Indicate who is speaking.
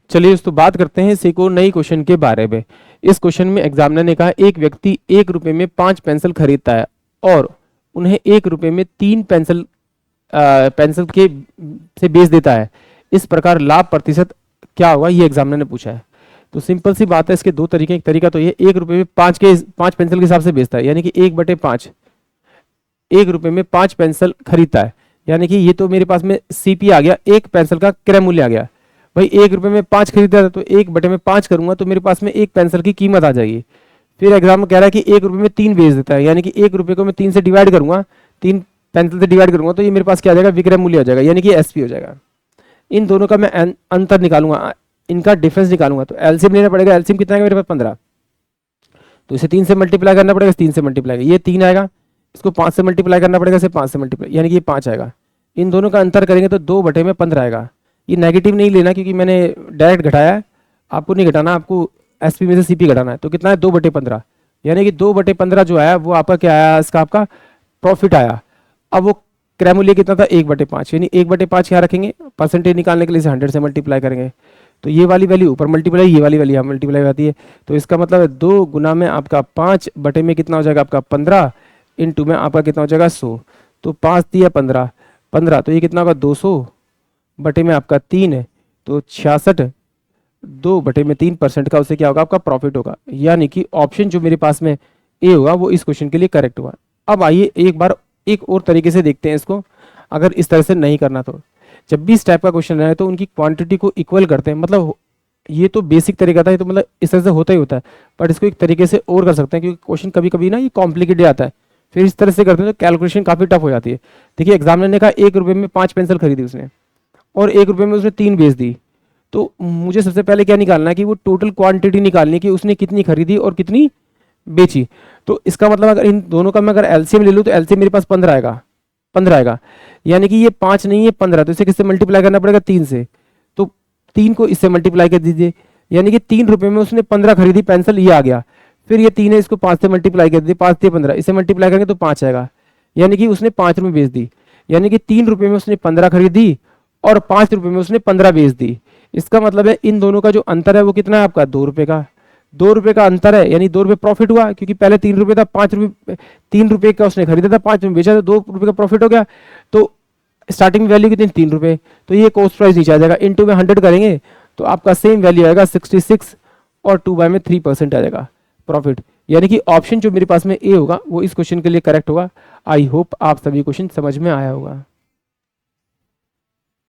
Speaker 1: चलिए दोस्तों बात करते हैं इस एक और नई क्वेश्चन के बारे में। इस क्वेश्चन में एग्जामिनर ने कहा एक व्यक्ति 1 रुपए में 5 पेंसिल खरीदता है और उन्हें 1 रुपए में 3 पेंसिल के से बेच देता है। इस प्रकार लाभ प्रतिशत क्या होगा, ये एग्जामिनर ने पूछा है। तो सिंपल सी बात है, इसके दो तरीके। एक तरीका तो ये 1 रुपए में 5 पेंसिल के हिसाब से बेचता है, यानी कि 1/5। 1 रुपए में 5 पेंसिल खरीदता है, यानी कि ये तो मेरे पास में सीपी आ गया, एक पेंसिल का क्रय मूल्य आ गया। भाई 1 रुपए में 5 खरीदा था तो 1/5 करूंगा तो मेरे पास में एक पेंसिल की कीमत आ जाएगी। फिर एग्जाम में कह रहा है कि 1 रुपए में 3 बेच देता है, यानी कि 1 रुपए को मैं 3 से डिवाइड करूंगा, 3 पेंसिल से डिवाइड करूंगा तो ये मेरे पास क्या आ जाएगा, विक्रय मूल्य हो जाएगा, यानी कि एसपी हो जाएगा। इन दोनों का मैं अंतर निकालूंगा, इनका डिफरेंस निकालूंगा। तो एलसीएम लेना पड़ेगा। एलसीएम कितना है मेरे पास 15, तो इसे 3 से मल्टीप्लाई करना पड़ेगा, 3 से मल्टीप्लाई, ये 3 आएगा। इसको 5 से मल्टीप्लाई करना पड़ेगा, इसे 5 से मल्टीप्लाई, यानी कि ये 5 आएगा। इन दोनों का अंतर करेंगे तो 2/15 आएगा। ये नेगेटिव नहीं लेना क्योंकि मैंने डायरेक्ट घटाया है, आपको नहीं घटाना, आपको एसपी में से सीपी घटाना है। तो कितना है 2/15, यानी कि 2/15 जो आया वो आपका क्या आया, इसका आपका प्रॉफिट आया। अब वो क्रय मूल्य कितना था 1/5, यानी 1/5 क्या रखेंगे, परसेंटेज निकालने के लिए इसे 100 से मल्टीप्लाई करेंगे। तो ये वाली वैल्यू ऊपर मल्टीप्लाई, ये वाली वैल्यू यहाँ मल्टीप्लाई आती है। तो इसका मतलब है 2 गुना में आपका 5 बटे में कितना हो जाएगा आपका 15, इंटू में आपका कितना हो जाएगा 100। तो 5 दिया 15, तो ये कितना होगा 200 बटे में आपका 3 है, तो 66, 2/3% का उससे क्या होगा आपका प्रॉफिट होगा। यानी कि ऑप्शन जो मेरे पास में ए होगा वो इस क्वेश्चन के लिए करेक्ट होगा। अब आइए एक बार एक और तरीके से देखते हैं इसको। अगर इस तरह से नहीं करना तो जब भी इस टाइप का क्वेश्चन आए तो उनकी क्वांटिटी को इक्वल करते हैं। मतलब ये तो बेसिक तरीका था, ये तो मतलब इस तरह से होता ही होता है, बट इसको एक तरीके से और कर सकते हैं क्योंकि क्वेश्चन कभी कभी ना ये कॉम्प्लिकेटेड आता है। फिर इस तरह से करते हैं तो कैलकुलेशन काफ़ी टफ हो जाती है। देखिए एग्जामिनर ने कहा 1 रुपए में 5 पेंसिल खरीदी उसने और 1 रुपए में उसने 3 बेच दी। तो मुझे सबसे पहले क्या निकालना है कि वो टोटल क्वांटिटी निकालनी है कि उसने कितनी खरीदी और कितनी बेची। तो इसका मतलब अगर इन दोनों का मैं अगर एलसीएम ले लूँ तो एलसीएम मेरे पास 15 आएगा, यानी कि ये 5 नहीं है 15, तो इसे किससे मल्टीप्लाई करना पड़ेगा 3 से। तो 3 को इससे मल्टीप्लाई कर दीजिए, यानी कि 3 रुपए में उसने 15 खरीदी पेंसिल, ये आ गया। फिर ये 3 है, इसको 5 से मल्टीप्लाई कर दीजिए, 5 से 15, इसे मल्टीप्लाई करेंगे तो 5 आएगा, यानी कि उसने 5 रुपये बेच दी। यानी कि 3 रुपए में उसने 15 खरीदी और 5 रुपए में उसने 15 बेच दी। इसका मतलब है इन दोनों का जो अंतर है वो कितना है आपका 2 रुपए का। 2 रुपए का अंतर है, यानी 2 रुपए प्रॉफिट हुआ क्योंकि पहले 3 रुपए था, 5 रुपए, 3 रुपए का उसने खरीदा था, 5 रुपए बेचा तो 2 रुपए का प्रॉफिट हो गया। तो स्टार्टिंग वैल्यू कितनी 3 रुपए, तो ये कॉस्ट प्राइस नीचे आ जाएगा, इनटू में 100 करेंगे तो आपका सेम वैल्यू आएगा 66 और 2/3% आ जाएगा प्रॉफिट। यानी कि ऑप्शन जो मेरे पास में ए होगा वो इस क्वेश्चन के लिए करेक्ट होगा। आई होप आप सभी क्वेश्चन समझ में आया होगा।